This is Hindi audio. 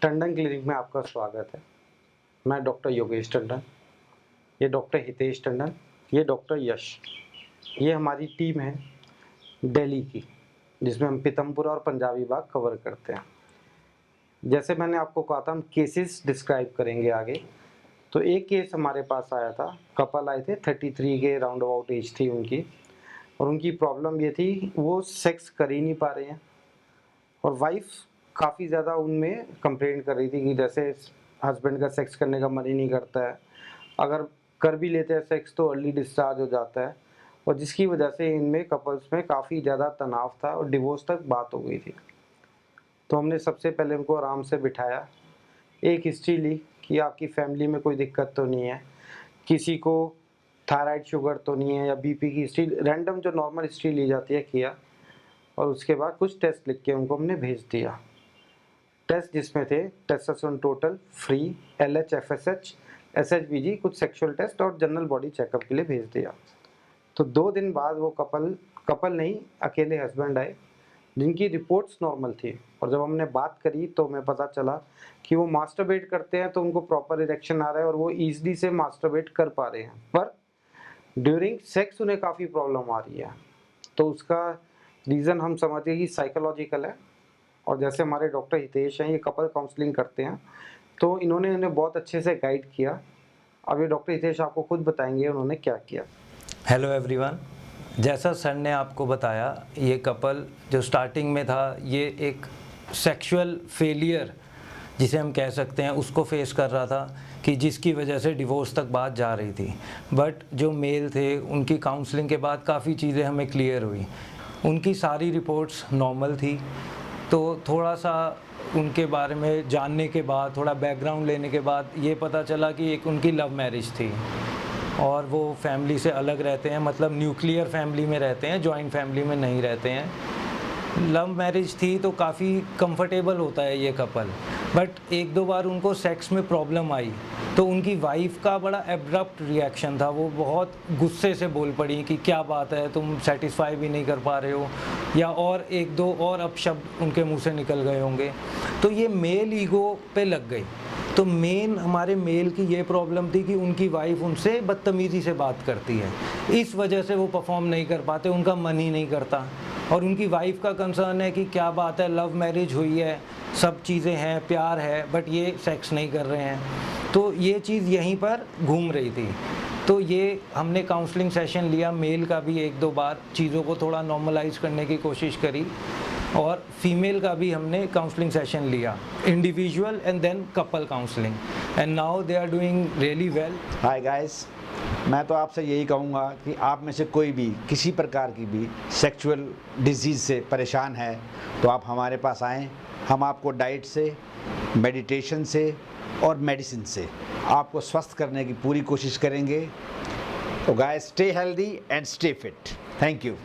टंडन क्लिनिक में आपका स्वागत है। मैं डॉक्टर योगेश टंडन, ये डॉक्टर हितेश टंडन, ये डॉक्टर यश। ये हमारी टीम है दिल्ली की, जिसमें हम पीतमपुरा और पंजाबी बाग कवर करते हैं। जैसे मैंने आपको कहा था, हम केसेस डिस्क्राइब करेंगे आगे। तो एक केस हमारे पास आया था, कपल आए थे, 33 के राउंड अबाउट एज थी उनकी, और उनकी प्रॉब्लम ये थी वो सेक्स कर ही नहीं पा रहे हैं, और वाइफ काफ़ी ज़्यादा उनमें कंप्लेंट कर रही थी कि जैसे हस्बैंड का सेक्स करने का मन ही नहीं करता है, अगर कर भी लेते हैं सेक्स तो अर्ली डिस्चार्ज हो जाता है, और जिसकी वजह से इनमें कपल्स में काफ़ी ज़्यादा तनाव था और डिवोर्स तक बात हो गई थी। तो हमने सबसे पहले उनको आराम से बिठाया, एक हिस्ट्री ली कि आपकी फैमिली में कोई दिक्कत तो नहीं है, किसी को थायराइड शुगर तो नहीं है, या बीपी की हिस्ट्री, रैंडम जो नॉर्मल हिस्ट्री ली जाती है किया, और उसके बाद कुछ टेस्ट लिख के उनको हमने भेज दिया। टेस्ट जिसमें थे testosterone total, free, LH, FSH, SHBG, कुछ सेक्सुअल टेस्ट और जनरल बॉडी चेकअप के लिए भेज दिया। तो 2 दिन बाद वो कपल नहीं, अकेले हस्बैंड आए, जिनकी रिपोर्ट्स नॉर्मल थी, और जब हमने बात करी तो हमें पता चला कि वो मास्टरबेट करते हैं तो उनको प्रॉपर इरेक्शन आ रहा है और वो ईजिली से मास्टरबेट कर पा रहे हैं, पर ड्यूरिंग सेक्स उन्हें काफ़ी प्रॉब्लम आ रही है। तो उसका रीज़न हम समझते कि साइकोलॉजिकल है। और जैसे हमारे डॉक्टर हितेश हैं, ये कपल काउंसलिंग करते हैं, तो इन्होंने उन्हें बहुत अच्छे से गाइड किया। अब ये डॉक्टर हितेश आपको खुद बताएंगे उन्होंने क्या किया। हेलो एवरीवन, जैसा सर ने आपको बताया, ये कपल जो स्टार्टिंग में था, ये एक सेक्सुअल फेलियर जिसे हम कह सकते हैं उसको फेस कर रहा था, कि जिसकी वजह से डिवोर्स तक बात जा रही थी। बट जो मेल थे, उनकी काउंसलिंग के बाद काफ़ी चीज़ें हमें क्लियर हुई। उनकी सारी रिपोर्ट्स नॉर्मल थी। तो थोड़ा सा उनके बारे में जानने के बाद, थोड़ा बैकग्राउंड लेने के बाद ये पता चला कि एक उनकी लव मैरिज थी और वो फैमिली से अलग रहते हैं, मतलब न्यूक्लियर फैमिली में रहते हैं, जॉइंट फैमिली में नहीं रहते हैं। लव मैरिज थी तो काफ़ी कंफर्टेबल होता है ये कपल, बट एक दो बार उनको सेक्स में प्रॉब्लम आई तो उनकी वाइफ का बड़ा एब्रप्ट रिएक्शन था। वो बहुत गुस्से से बोल पड़ी कि क्या बात है, तुम सेटिस्फाई भी नहीं कर पा रहे हो, या और एक दो और अपशब्द उनके मुंह से निकल गए होंगे। तो ये मेल ईगो पे लग गई। तो मेन हमारे मेल की ये प्रॉब्लम थी कि उनकी वाइफ उनसे बदतमीज़ी से बात करती है, इस वजह से वो परफॉर्म नहीं कर पाते, उनका मन ही नहीं करता। और उनकी वाइफ का कंसर्न है कि क्या बात है, लव मैरिज हुई है, सब चीज़ें हैं, प्यार है, बट ये सेक्स नहीं कर रहे हैं। तो ये चीज़ यहीं पर घूम रही थी। तो ये हमने काउंसलिंग सेशन लिया, मेल का भी एक दो बार, चीज़ों को थोड़ा नॉर्मलाइज करने की कोशिश करी, और फीमेल का भी हमने काउंसलिंग सेशन लिया, individual and then couple counselling, and now they are doing really well. Hi guys, मैं तो आपसे यही कहूँगा कि आप में से कोई भी किसी प्रकार की भी सेक्सुअल डिजीज़ से परेशान है तो आप हमारे पास आएँ। हम आपको डाइट से, मेडिटेशन से और मेडिसिन से आपको स्वस्थ करने की पूरी कोशिश करेंगे। तो guys, stay healthy and stay fit. Thank you.